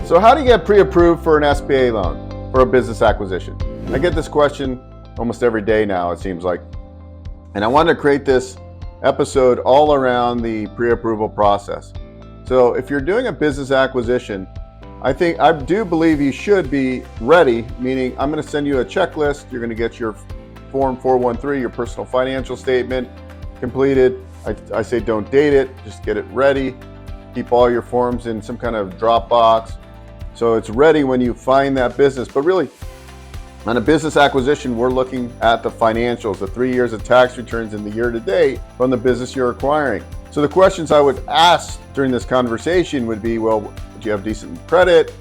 So how do you get pre-approved for an SBA loan for a business acquisition? I get this question almost every day now, it seems like. And I wanted to create this episode all around the pre-approval process. So if you're doing a business acquisition, I do believe you should be ready, meaning I'm going to send you a checklist. You're going to get your Form 413, your personal financial statement completed. I say don't date it, just get it ready. Keep all your forms in some kind of Dropbox, so it's ready when you find that business. But really, on a business acquisition, we're looking at the financials, the 3 years of tax returns in the year to date from the business you're acquiring. So the questions I would ask during this conversation would be, well, do you have decent credit?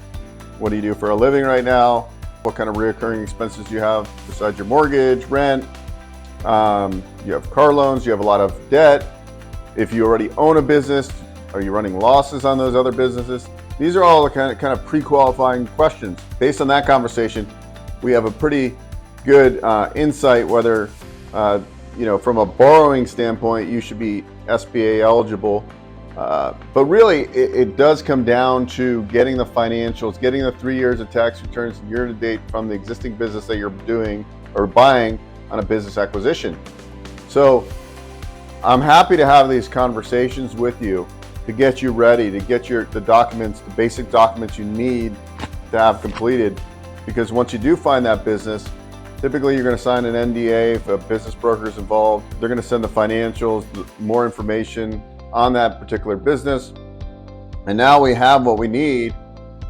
What do you do for a living right now? What kind of recurring expenses do you have besides your mortgage, rent? You have car loans, you have a lot of debt. If you already own a business, are you running losses on those other businesses? These are all the kind of pre-qualifying questions. Based on that conversation, we have a pretty good insight whether, from a borrowing standpoint, you should be SBA eligible. But really, it does come down to getting the financials, getting the 3 years of tax returns year to date from the existing business that you're doing or buying on a business acquisition. So I'm happy to have these conversations with you to get you ready, to get the documents, the basic documents you need to have completed. Because once you do find that business, typically you're going to sign an NDA if a business broker is involved. They're going to send the financials, more information on that particular business. And now we have what we need,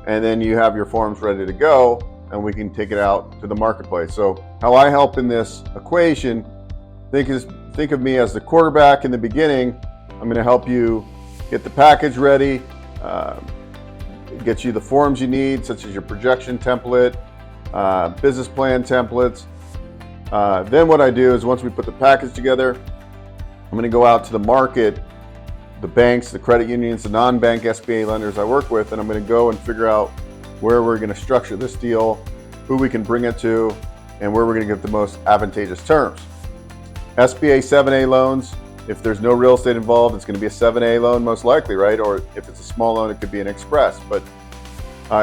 and then you have your forms ready to go, and we can take it out to the marketplace. So how I help in this equation, think of me as the quarterback in the beginning. I'm going to help you get the package ready, get you the forms you need, such as your projection template, business plan templates. Then what I do is once we put the package together, I'm going to go out to the market, the banks, the credit unions, the non-bank SBA lenders I work with, and I'm going to go and figure out where we're going to structure this deal, who we can bring it to, and where we're going to get the most advantageous terms. SBA 7A loans, if there's no real estate involved, it's going to be a 7A loan most likely, right? Or if it's a small loan, it could be an express. But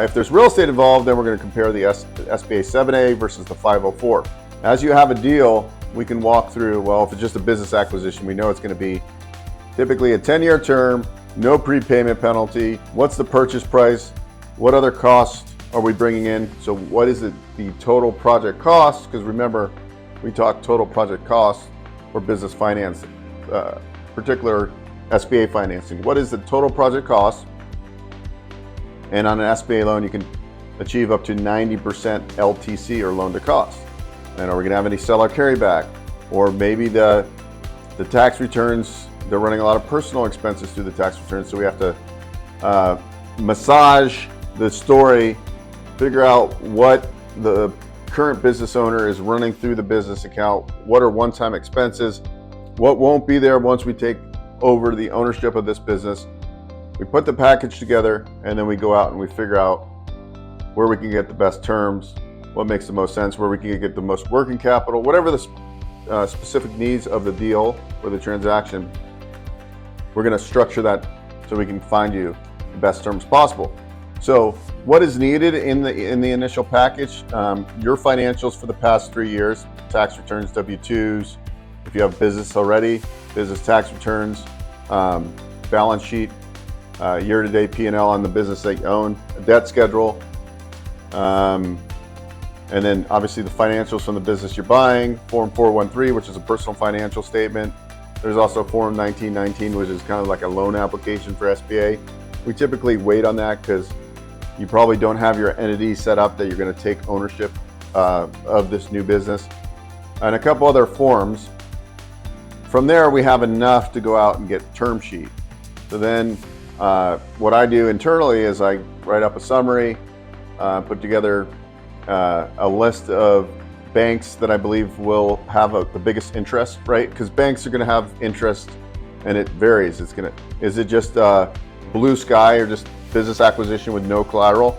if there's real estate involved, then we're going to compare the SBA 7A versus the 504. As you have a deal, we can walk through, well, if it's just a business acquisition, we know it's going to be typically a 10-year term, no prepayment penalty. What's the purchase price? What other costs are we bringing in? So what is the total project cost? Because remember, we talk total project costs for business financing, particular SBA financing. What is the total project cost? And on an SBA loan, you can achieve up to 90% LTC or loan to cost. And are we gonna have any seller carryback? Or maybe the tax returns, they're running a lot of personal expenses through the tax returns, so we have to massage the story, figure out what the current business owner is running through the business account, what are one-time expenses, what won't be there once we take over the ownership of this business. We put the package together, and then we go out and we figure out where we can get the best terms, what makes the most sense, where we can get the most working capital, whatever the specific needs of the deal or the transaction. We're going to structure that so we can find you the best terms possible. So what is needed in the initial package? Your financials for the past 3 years, tax returns, W-2s. If you have business already, business tax returns, balance sheet, year-to-date P&L on the business that you own, a debt schedule, and then obviously the financials from the business you're buying, Form 413, which is a personal financial statement. There's also Form 1919, which is kind of like a loan application for SBA. We typically wait on that because you probably don't have your entity set up that you're going to take ownership of this new business, and a couple other forms. From there, we have enough to go out and get term sheet. So then what I do internally is I write up a summary, put together a list of banks that I believe will have the biggest interest, right? Because banks are going to have interest, and it varies. Is it just blue sky or just business acquisition with no collateral?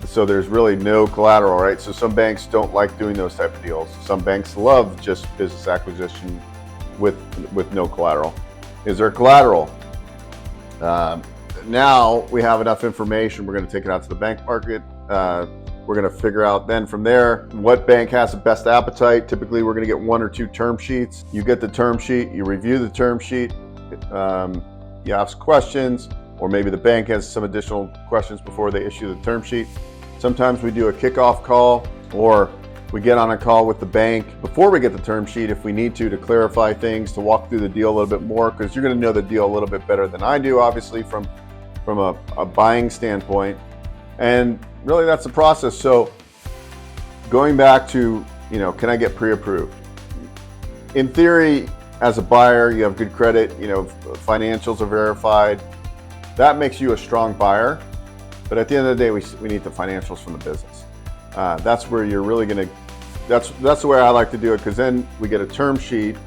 So there's really no collateral, right? So some banks don't like doing those type of deals. Some banks love just business acquisition with no collateral. Is there collateral? now we have enough information. We're going to take it out to the bank market. We're going to figure out then from there what bank has the best appetite. Typically, we're going to get 1 or 2 term sheets. You get the term sheet, you review the term sheet, you ask questions, or maybe the bank has some additional questions before they issue the term sheet. Sometimes we do a kickoff call, or we get on a call with the bank before we get the term sheet if we need to clarify things, to walk through the deal a little bit more, because you're going to know the deal a little bit better than I do, obviously, from a buying standpoint. And really, that's the process. So going back to, can I get pre-approved? In theory, as a buyer, you have good credit, financials are verified. That makes you a strong buyer. But at the end of the day, we need the financials from the business. That's where you're really that's the way I like to do it, because then we get a term sheet.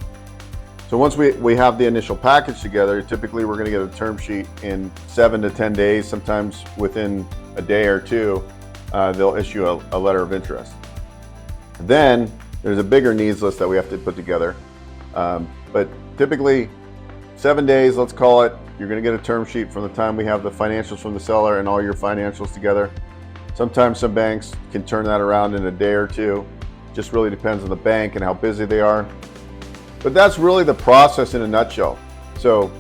So once we have the initial package together, typically we're going to get a term sheet in 7 to 10 days, sometimes within a day or two. They'll issue a letter of interest. Then there's a bigger needs list that we have to put together. But typically 7 days, let's call it, you're going to get a term sheet from the time we have the financials from the seller and all your financials together. Sometimes some banks can turn that around in a day or two. Just really depends on the bank and how busy they are. But that's really the process in a nutshell. So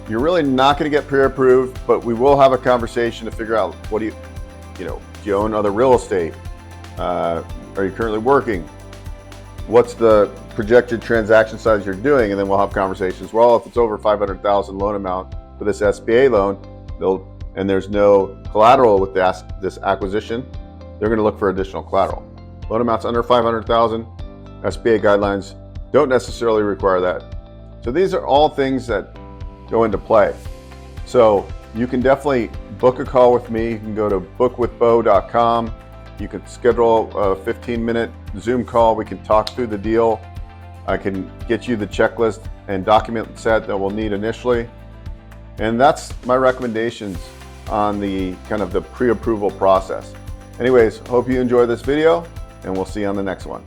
you're really not going to get pre-approved, but we will have a conversation to figure out, do you own other real estate? Are you currently working? What's the projected transaction size you're doing? And then we'll have conversations. Well, if it's over $500,000 loan amount for this SBA loan, and there's no collateral with this acquisition, they're going to look for additional collateral. Loan amounts under $500,000, SBA guidelines don't necessarily require that. So these are all things that go into play. So you can definitely book a call with me. You can go to bookwithbeau.com. You can schedule a 15-minute Zoom call. We can talk through the deal. I can get you the checklist and document set that we'll need initially. And that's my recommendations on the kind of the pre-approval process. Anyways, hope you enjoy this video, and we'll see you on the next one.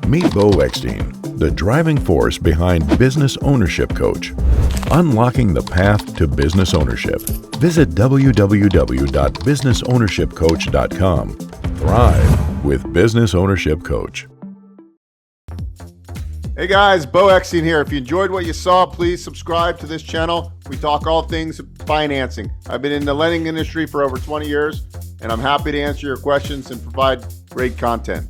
Meet Beau, the driving force behind Business Ownership Coach. Unlocking the path to business ownership. Visit www.businessownershipcoach.com. Thrive with Business Ownership Coach. Hey guys, Beau here. If you enjoyed what you saw, please subscribe to this channel. We talk all things financing. I've been in the lending industry for over 20 years, and I'm happy to answer your questions and provide great content.